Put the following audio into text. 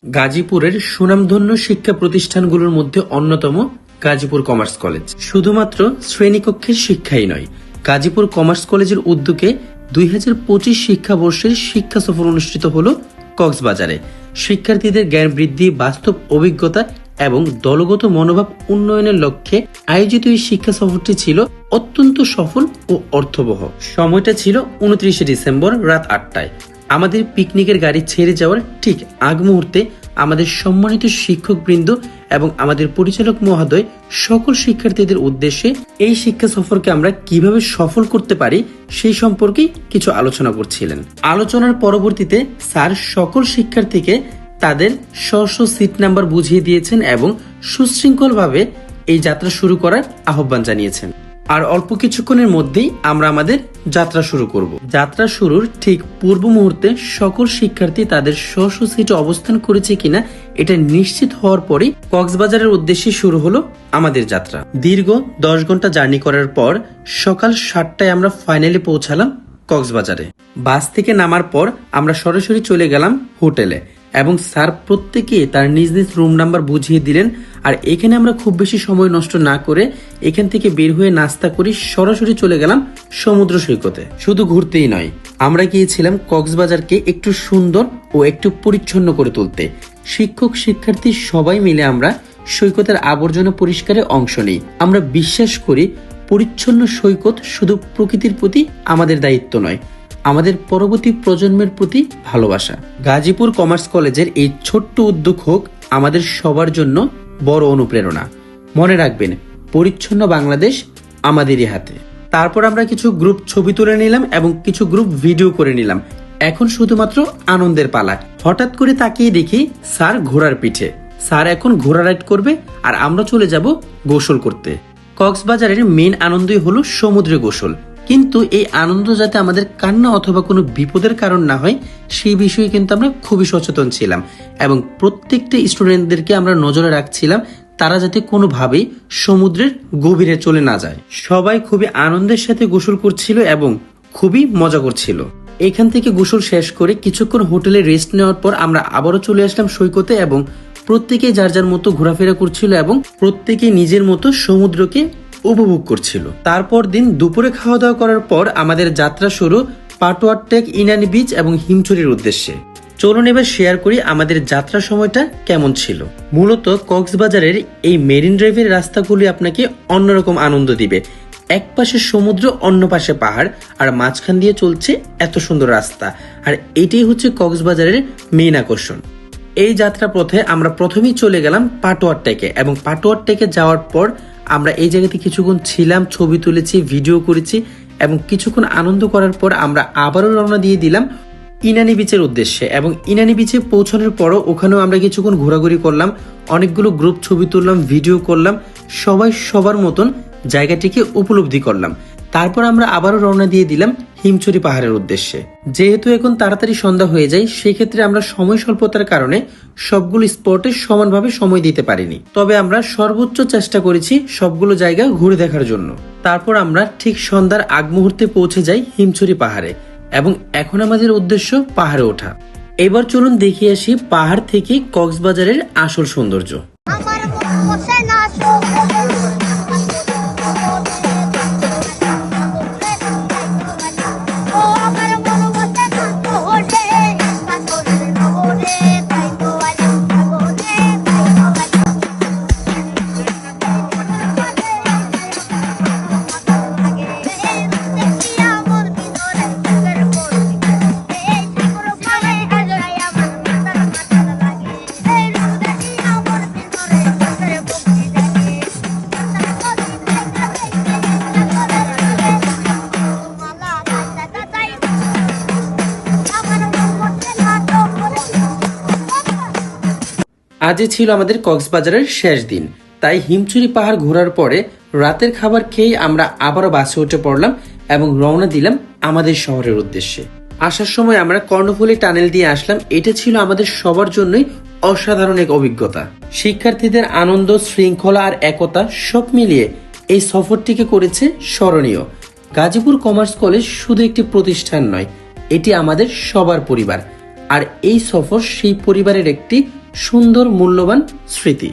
গাজীপুরের সুনামধন্য শিক্ষা প্রতিষ্ঠানগুলোর মধ্যে অন্যতম গাজীপুর কমার্স কলেজ। শুধুমাত্র শ্রেণীকক্ষের শিক্ষাই নয়, গাজীপুর কমার্স কলেজের উদ্যোগে 2025 শিক্ষাবর্ষের শিক্ষা সফর অনুষ্ঠিত হলো কক্সবাজারে। শিক্ষার্থীদের জ্ঞান বৃদ্ধি, বাস্তব অভিজ্ঞতা এবং দলগত মনোভাব উন্নয়নের লক্ষ্যে আয়োজিত এই শিক্ষা সফরটি ছিল অত্যন্ত সফল ও অর্থবহ। সময়টা ছিল 29শে ডিসেম্বর রাত 8টায়। আমাদের পিকনিকের গাড়ি ছেড়ে যাওয়ার ঠিক আগ মুহূর্তে আমাদের সম্মানিত শিক্ষকবৃন্দ এবং আমাদের পরিচালক মহোদয় সকল শিক্ষার্থীদের উদ্দেশ্যে এই শিক্ষা সফরকে আমরা কিভাবে সফল করতে পারি সেই সম্পর্কে কিছু আলোচনা করছিলেন। আলোচনার পরবর্তীতে স্যার সকল শিক্ষার্থীকে তাদের স্ব সিট নাম্বার বুঝিয়ে দিয়েছেন এবং সুশৃঙ্খলভাবে এই যাত্রা শুরু করার আহ্বান জানিয়েছেন। আর অল্প কিছুক্ষণের মধ্যেই আমরা আমাদের যাত্রা শুরু করব। যাত্রা শুরুর ঠিক পূর্ব মুহূর্তে সকল শিক্ষার্থী তাদের স্ব সিটে অবস্থান করেছে কিনা এটা নিশ্চিত হওয়ার পরে কক্সবাজারের উদ্দেশ্যে শুরু হলো আমাদের যাত্রা। দীর্ঘ 10 ঘন্টা জার্নি করার পর সকাল 7টায় আমরা ফাইনালি পৌঁছালাম কক্সবাজারে। বাস থেকে নামার পর আমরা সরাসরি চলে গেলাম হোটেলে এবং স্যার প্রত্যেকে তার নিজ নিজ রুম নাম্বার বুঝিয়ে দিলেন। আর এখানে আমরা খুব বেশি সময় নষ্ট না করে এখান থেকে বের হয়ে নাস্তা করি সরাসরি চলে গেলাম সমুদ্র সৈকতে। শুধু ঘুরতেই নয়, আমরা গিয়েছিলাম কক্সবাজারকে একটু সুন্দর ও একটু পরিচ্ছন্ন করে তুলতে। শিক্ষক শিক্ষার্থী সবাই মিলে আমরা সৈকতের আবর্জনা পরিষ্কারে অংশ নিই। আমরা বিশ্বাস করি পরিচ্ছন্ন সৈকত শুধু প্রকৃতির প্রতি আমাদের দায়িত্ব নয়, আমাদের পরবর্তী প্রজন্মের প্রতি ভালোবাসা। গাজীপুর কমার্স কলেজের এই ছোট্ট উদ্যোগ হোক আমাদের সবার জন্য বড় অনুপ্রেরণা। মনে রাখবেন, পরিচ্ছন্ন বাংলাদেশ আমাদেরই হাতে। তারপর আমরা কিছু গ্রুপ ছবি তুলে নিলাম এবং কিছু গ্রুপ ভিডিও করে নিলাম। এখন শুধুমাত্র আনন্দের পালা। হঠাৎ করে তাকিয়ে দেখি স্যার ঘোড়ার পিঠে। স্যার এখন ঘোড়া রাইড করবে আর আমরা চলে যাব গোসল করতে। কক্সবাজারের মেইন আনন্দই হলো সমুদ্রে গোসল, কিন্তু এই আনন্দ যাতে আমাদের কান্না অথবা কোনো বিপদের কারণ না হয় সেই বিষয়ে কিন্তু আমরা খুবই সচেতন ছিলাম এবং প্রত্যেকটা স্টুডেন্টদেরকে আমরা নজরে রাখছিলাম তারা যাতে কোনোভাবেই সমুদ্রের গভীরে চলে না যায়। সবাই খুবই আনন্দের সাথে গোসল করছিল এবং খুবই মজা করছিল। এখান থেকে গোসল শেষ করে কিছুক্ষণ হোটেলে রেস্ট নেওয়ার পর আমরা আবারও চলে আসলাম সৈকতে এবং প্রত্যেকে যার যার মতো ঘোরাফেরা করছিল এবং প্রত্যেকে নিজের মতো সমুদ্রকে উপভোগ করছিল। তারপর দিন দুপুরে খাওয়া দাওয়া করার পর আমাদের যাত্রা শুরু পাটোয়ার টেক, ইনানি বিচ এবং হিমছড়ির উদ্দেশ্যে। চলুন এবার শেয়ার করি আমাদের যাত্রার সময়টা কেমন ছিল। মূলত কক্সবাজারের এই মেরিন ড্রাইভের রাস্তাগুলি আপনাকে অন্যরকম আনন্দ দিবে। এক পাশে সমুদ্র, অন্য পাশে পাহাড়, আর মাঝখান দিয়ে চলছে এত সুন্দর রাস্তা। আর এটাই হচ্ছে কক্সবাজারের মেইন আকর্ষণ। এই যাত্রা পথে আমরা প্রথমেই চলে গেলাম পাটোয়ার টেকে এবং পাটোয়ার টেকে যাওয়ার পর আমরা এই জায়গাতে কিছুক্ষণ ছিলাম, ছবি তুলেছি, ভিডিও করেছি এবং কিছুক্ষণ আনন্দ করার পর আমরা আবারও রওনা দিয়ে দিলাম ইনানি বিচের উদ্দেশ্যে। এবং ইনানি বিচে পৌঁছানোর পরও ওখানেও আমরা কিছুক্ষণ ঘোরাঘুরি করলাম, অনেকগুলো গ্রুপ ছবি তুললাম, ভিডিও করলাম, সবাই সবার মতন জায়গাটিকে উপলব্ধি করলাম। তারপর আমরা আবারও রওনা দিয়ে দিলাম হিমছড়ি পাহাড়ের উদ্দেশ্যে। যেহেতু এখন তাড়াতাড়ি সন্ধ্যা হয়ে যায়, সেক্ষেত্রে আমরা সময় স্বল্পতার কারণে সবগুলো স্পটে সমানভাবে সময় দিতে পারিনি, তবে আমরা সর্বোচ্চ চেষ্টা করেছি সবগুলো জায়গা ঘুরে দেখার জন্য। তারপর আমরা ঠিক সন্ধ্যার আগ মুহূর্তে পৌঁছে যাই হিমছড়ি পাহাড়ে এবং এখন আমাদের উদ্দেশ্য পাহাড়ে ওঠা। এবার চলুন দেখিয়ে আসি পাহাড় থেকে কক্সবাজারের আসল সৌন্দর্য। আজই ছিল আমাদের কক্সবাজারের শেষ দিন, তাই হিমছড়ি পাহাড় ঘোরার পরে রাতের খাবার খেয়ে আমরা আবারও বাসে উঠে পড়লাম এবং রওনা দিলাম আমাদের শহরের উদ্দেশ্যে। আসার সময় আমরা কর্ণফুলী টানেল দিয়ে আসলাম। এটা ছিল আমাদের সবার জন্যই অসাধারণ এক অভিজ্ঞতা। শিক্ষার্থীদের আনন্দ, শৃঙ্খলা আর একতা সব মিলিয়ে এই সফরটিকে করেছে স্মরণীয়। গাজীপুর কমার্স কলেজ শুধু একটি প্রতিষ্ঠান নয়, এটি আমাদের সবার পরিবার। আর এই সফর সেই পরিবারের একটি সুন্দর মূল্যবান স্মৃতি।